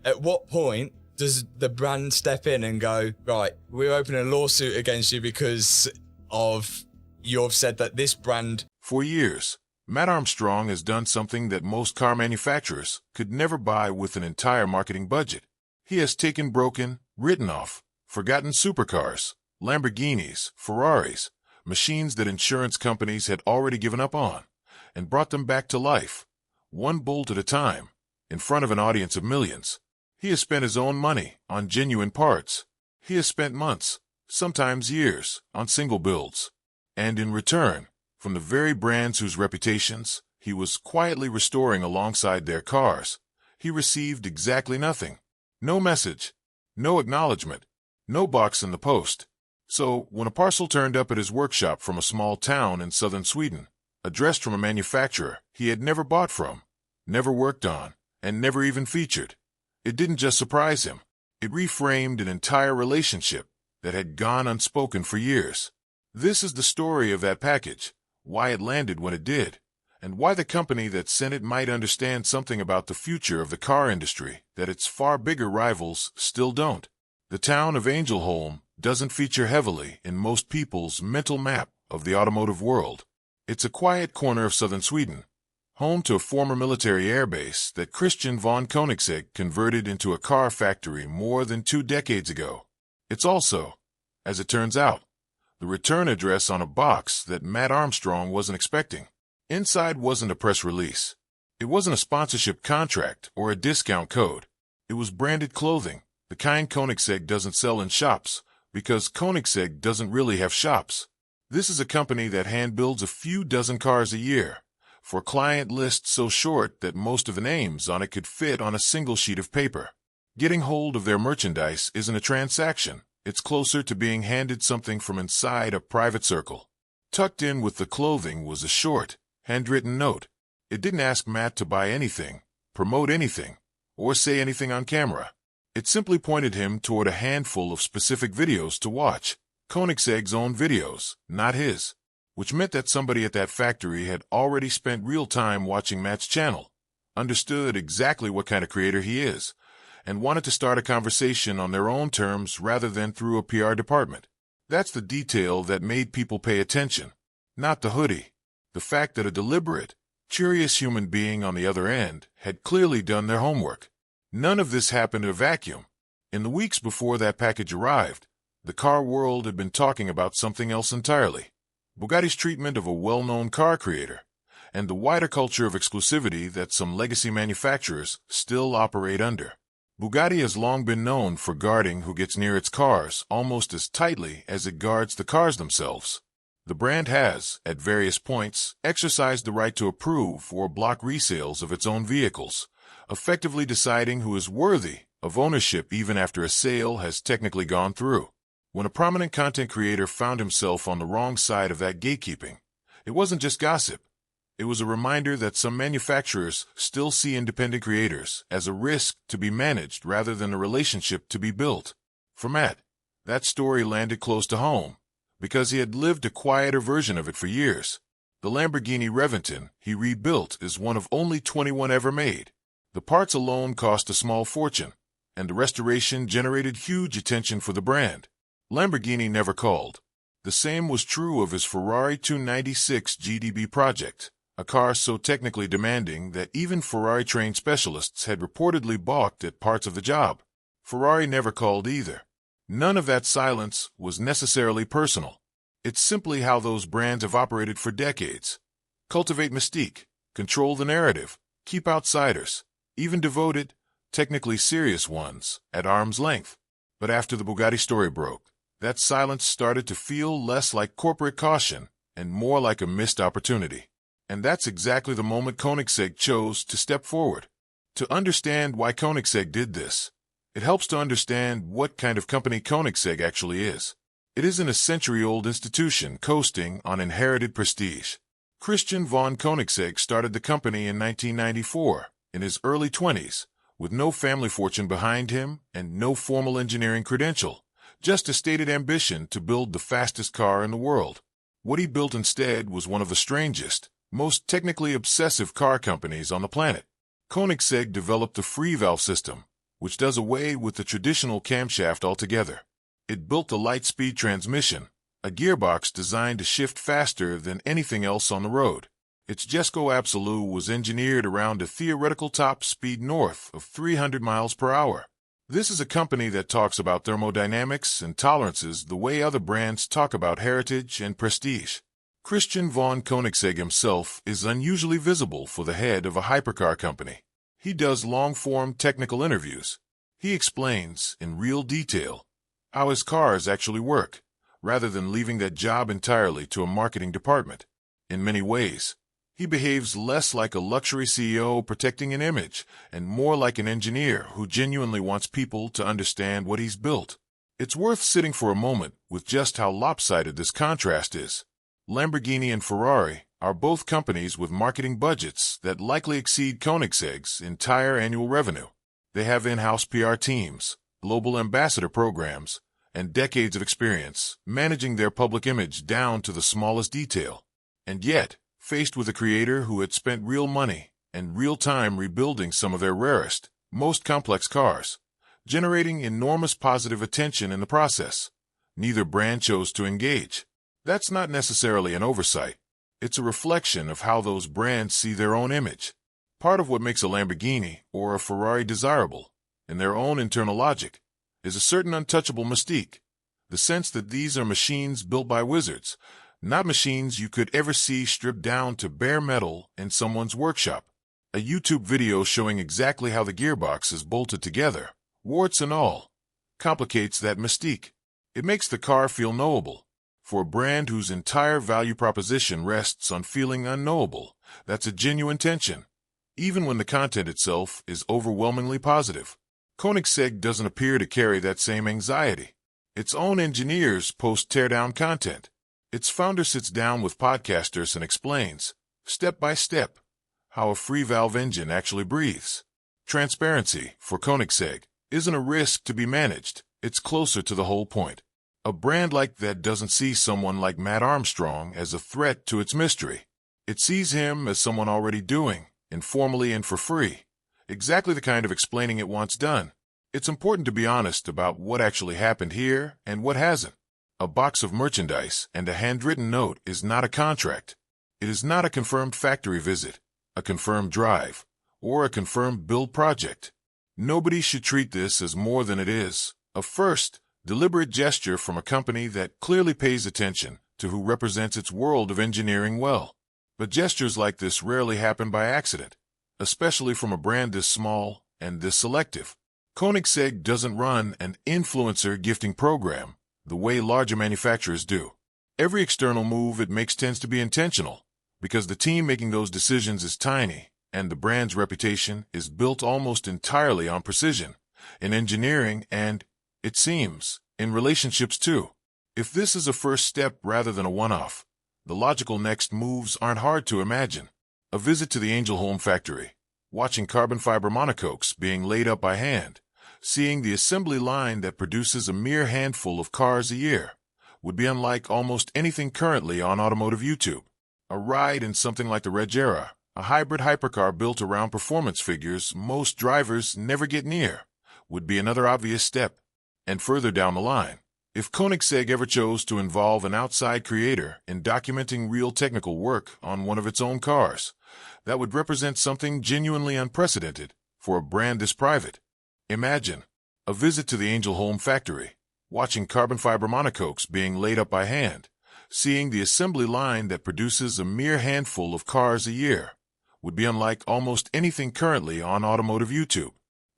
At what point does the brand step in and go, right, we're opening a lawsuit against you because of you've said that this brand... For years, Mat Armstrong has done something that most car manufacturers could never buy with an entire marketing budget. He has taken broken, written off, forgotten supercars, Lamborghinis, Ferraris, machines that insurance companies had already given up on, and brought them back to life, one bolt at a time, in front of an audience of millions. He has spent his own money on genuine parts. He has spent months, sometimes years, on single builds. And in return, from the very brands whose reputations he was quietly restoring alongside their cars, he received exactly nothing. No message, no acknowledgement, no box in the post. So, when a parcel turned up at his workshop from a small town in southern Sweden, addressed from a manufacturer he had never bought from, never worked on, and never even featured, it didn't just surprise him. It reframed an entire relationship that had gone unspoken for years. This is the story of that package, why it landed when it did, and why the company that sent it might understand something about the future of the car industry that its far bigger rivals still don't. The town of Ängelholm doesn't feature heavily in most people's mental map of the automotive world. It's a quiet corner of southern Sweden, home to a former military airbase that Christian von Koenigsegg converted into a car factory more than 2 decades ago. It's also, as it turns out, the return address on a box that Mat Armstrong wasn't expecting. Inside wasn't a press release. It wasn't a sponsorship contract or a discount code. It was branded clothing, the kind Koenigsegg doesn't sell in shops, because Koenigsegg doesn't really have shops. This is a company that hand-builds a few dozen cars a year, for a client list so short that most of the names on it could fit on a single sheet of paper. Getting hold of their merchandise isn't a transaction. It's closer to being handed something from inside a private circle. Tucked in with the clothing was a short, handwritten note. It didn't ask Matt to buy anything, promote anything, or say anything on camera. It simply pointed him toward a handful of specific videos to watch, Koenigsegg's own videos, not his, which meant that somebody at that factory had already spent real time watching Matt's channel, understood exactly what kind of creator he is, and wanted to start a conversation on their own terms rather than through a PR department. That's the detail that made people pay attention, not the hoodie. The fact that a deliberate, curious human being on the other end had clearly done their homework. None of this happened in a vacuum. In the weeks before that package arrived, the car world had been talking about something else entirely. Bugatti's treatment of a well-known car creator, and the wider culture of exclusivity that some legacy manufacturers still operate under. Bugatti has long been known for guarding who gets near its cars almost as tightly as it guards the cars themselves. The brand has, at various points, exercised the right to approve or block resales of its own vehicles, effectively deciding who is worthy of ownership even after a sale has technically gone through. When a prominent content creator found himself on the wrong side of that gatekeeping, it wasn't just gossip. It was a reminder that some manufacturers still see independent creators as a risk to be managed rather than a relationship to be built. For Matt, that story landed close to home, because he had lived a quieter version of it for years. The Lamborghini Reventon he rebuilt is one of only 21 ever made. The parts alone cost a small fortune, and the restoration generated huge attention for the brand. Lamborghini never called. The same was true of his Ferrari 296 GTB project, a car so technically demanding that even Ferrari-trained specialists had reportedly balked at parts of the job. Ferrari never called either. None of that silence was necessarily personal. It's simply how those brands have operated for decades. Cultivate mystique, control the narrative, keep outsiders, even devoted, technically serious ones, at arm's length. But after the Bugatti story broke, that silence started to feel less like corporate caution and more like a missed opportunity. And that's exactly the moment Koenigsegg chose to step forward. To understand why Koenigsegg did this, it helps to understand what kind of company Koenigsegg actually is. It isn't a century-old institution coasting on inherited prestige. Christian von Koenigsegg started the company in 1994, in his early 20s, with no family fortune behind him and no formal engineering credential, just a stated ambition to build the fastest car in the world. What he built instead was one of the strangest, most technically obsessive car companies on the planet. Koenigsegg developed the free valve system, which does away with the traditional camshaft altogether. It built a light-speed transmission, a gearbox designed to shift faster than anything else on the road. Its Jesco Absolute was engineered around a theoretical top speed north of 300 miles per hour. This is a company that talks about thermodynamics and tolerances the way other brands talk about heritage and prestige. Christian von Koenigsegg himself is unusually visible for the head of a hypercar company. He does long-form technical interviews. He explains, in real detail, how his cars actually work, rather than leaving that job entirely to a marketing department. In many ways, he behaves less like a luxury CEO protecting an image and more like an engineer who genuinely wants people to understand what he's built. It's worth sitting for a moment with just how lopsided this contrast is. Lamborghini and Ferrari are both companies with marketing budgets that likely exceed Koenigsegg's entire annual revenue. They have in-house PR teams, global ambassador programs, and decades of experience managing their public image down to the smallest detail. And yet, faced with a creator who had spent real money and real time rebuilding some of their rarest, most complex cars, generating enormous positive attention in the process, neither brand chose to engage. That's not necessarily an oversight. It's a reflection of how those brands see their own image. Part of what makes a Lamborghini or a Ferrari desirable, in their own internal logic, is a certain untouchable mystique, the sense that these are machines built by wizards, not machines you could ever see stripped down to bare metal in someone's workshop. A YouTube video showing exactly how the gearbox is bolted together, warts and all, complicates that mystique. It makes the car feel knowable. For a brand whose entire value proposition rests on feeling unknowable, that's a genuine tension, even when the content itself is overwhelmingly positive. Koenigsegg doesn't appear to carry that same anxiety. Its own engineers post teardown content. Its founder sits down with podcasters and explains, step by step, how a free valve engine actually breathes. Transparency, for Koenigsegg, isn't a risk to be managed. It's closer to the whole point. A brand like that doesn't see someone like Mat Armstrong as a threat to its mystery. It sees him as someone already doing, informally and for free, exactly the kind of explaining it wants done. It's important to be honest about what actually happened here and what hasn't. A box of merchandise and a handwritten note is not a contract. It is not a confirmed factory visit, a confirmed drive, or a confirmed build project. Nobody should treat this as more than it is, a first, deliberate gesture from a company that clearly pays attention to who represents its world of engineering well. But gestures like this rarely happen by accident, especially from a brand this small and this selective. Koenigsegg doesn't run an influencer gifting program the way larger manufacturers do. Every external move it makes tends to be intentional, because the team making those decisions is tiny, and the brand's reputation is built almost entirely on precision, in engineering and, it seems, in relationships too. If this is a first step rather than a one-off, the logical next moves aren't hard to imagine. A visit to the Angel Home factory, watching carbon fiber monocoques being laid up by hand, seeing the assembly line that produces a mere handful of cars a year, would be unlike almost anything currently on Automotive YouTube. A ride in something like the Regera, a hybrid hypercar built around performance figures most drivers never get near, would be another obvious step. And further down the line, if Koenigsegg ever chose to involve an outside creator in documenting real technical work on one of its own cars, that would represent something genuinely unprecedented for a brand this private. Imagine a visit to the Angel Home factory, watching carbon fiber monocoques being laid up by hand, seeing the assembly line that produces a mere handful of cars a year, would be unlike almost anything currently on Automotive YouTube.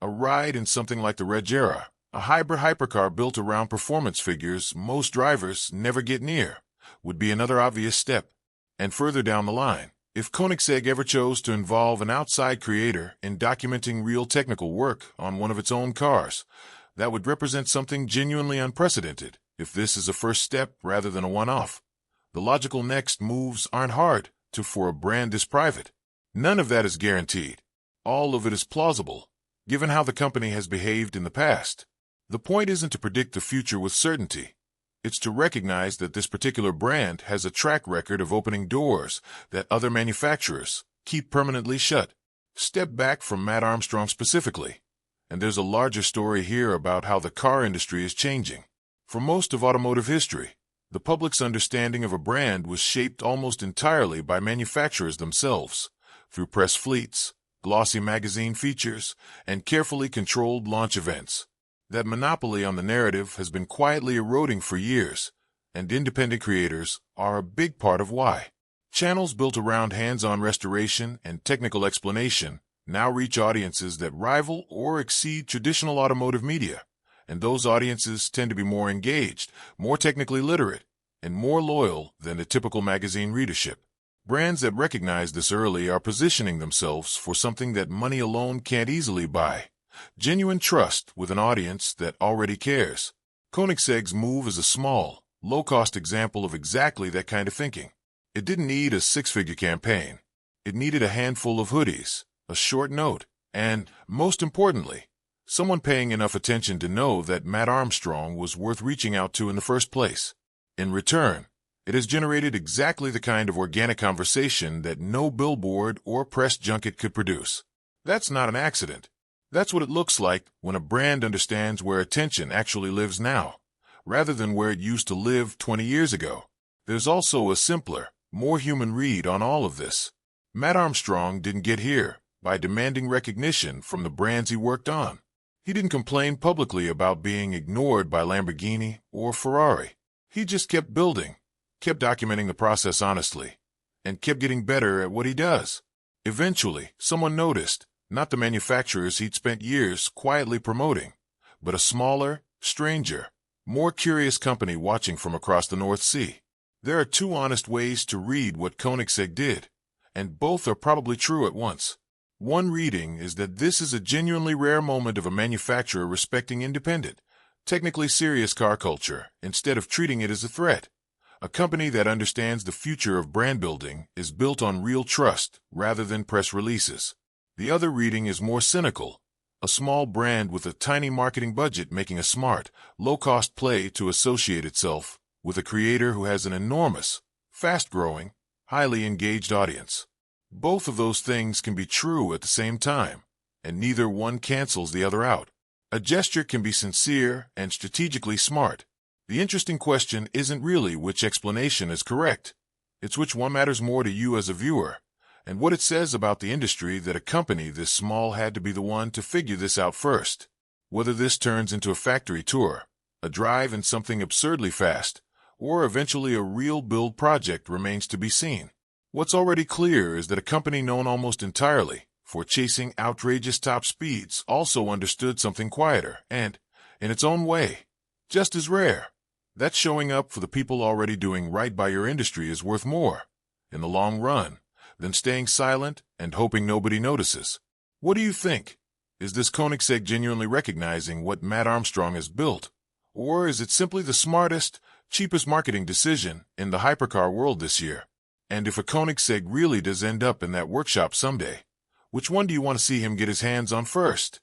A ride in something like the Regera, a hybrid hypercar built around performance figures most drivers never get near, would be another obvious step. And further down the line, if Koenigsegg ever chose to involve an outside creator in documenting real technical work on one of its own cars, that would represent something genuinely unprecedented, if this is a first step rather than a one-off. The logical next moves aren't hard for a brand this private. None of that is guaranteed. All of it is plausible, given how the company has behaved in the past. The point isn't to predict the future with certainty. It's to recognize that this particular brand has a track record of opening doors that other manufacturers keep permanently shut. Step back from Mat Armstrong specifically. And there's a larger story here about how the car industry is changing. For most of automotive history, the public's understanding of a brand was shaped almost entirely by manufacturers themselves, through press fleets, glossy magazine features, and carefully controlled launch events. That monopoly on the narrative has been quietly eroding for years, and independent creators are a big part of why. Channels built around hands-on restoration and technical explanation now reach audiences that rival or exceed traditional automotive media, and those audiences tend to be more engaged, more technically literate, and more loyal than the typical magazine readership. Brands that recognize this early are positioning themselves for something that money alone can't easily buy: genuine trust with an audience that already cares. Koenigsegg's move is a small, low-cost example of exactly that kind of thinking. It didn't need a six-figure campaign. It needed a handful of hoodies, a short note, and, most importantly, someone paying enough attention to know that Mat Armstrong was worth reaching out to in the first place. In return, it has generated exactly the kind of organic conversation that no billboard or press junket could produce. That's not an accident. That's what it looks like when a brand understands where attention actually lives now, rather than where it used to live 20 years ago. There's also a simpler, more human read on all of this. Mat Armstrong didn't get here by demanding recognition from the brands he worked on. He didn't complain publicly about being ignored by Lamborghini or Ferrari. He just kept building, kept documenting the process honestly, and kept getting better at what he does. Eventually, someone noticed, not the manufacturers he'd spent years quietly promoting, but a smaller, stranger, more curious company watching from across the North Sea. There are two honest ways to read what Koenigsegg did, and both are probably true at once. One reading is that this is a genuinely rare moment of a manufacturer respecting independent, technically serious car culture instead of treating it as a threat. A company that understands the future of brand building is built on real trust rather than press releases. The other reading is more cynical, a small brand with a tiny marketing budget making a smart, low-cost play to associate itself with a creator who has an enormous, fast-growing, highly engaged audience. Both of those things can be true at the same time, and neither one cancels the other out. A gesture can be sincere and strategically smart. The interesting question isn't really which explanation is correct. It's which one matters more to you as a viewer, and what it says about the industry that a company this small had to be the one to figure this out first. Whether this turns into a factory tour, a drive in something absurdly fast, or eventually a real build project remains to be seen. What's already clear is that a company known almost entirely for chasing outrageous top speeds also understood something quieter and, in its own way, just as rare. That showing up for the people already doing right by your industry is worth more, in the long run, than staying silent and hoping nobody notices. What do you think? Is this Koenigsegg genuinely recognizing what Mat Armstrong has built? Or is it simply the smartest, cheapest marketing decision in the hypercar world this year? And if a Koenigsegg really does end up in that workshop someday, which one do you want to see him get his hands on first?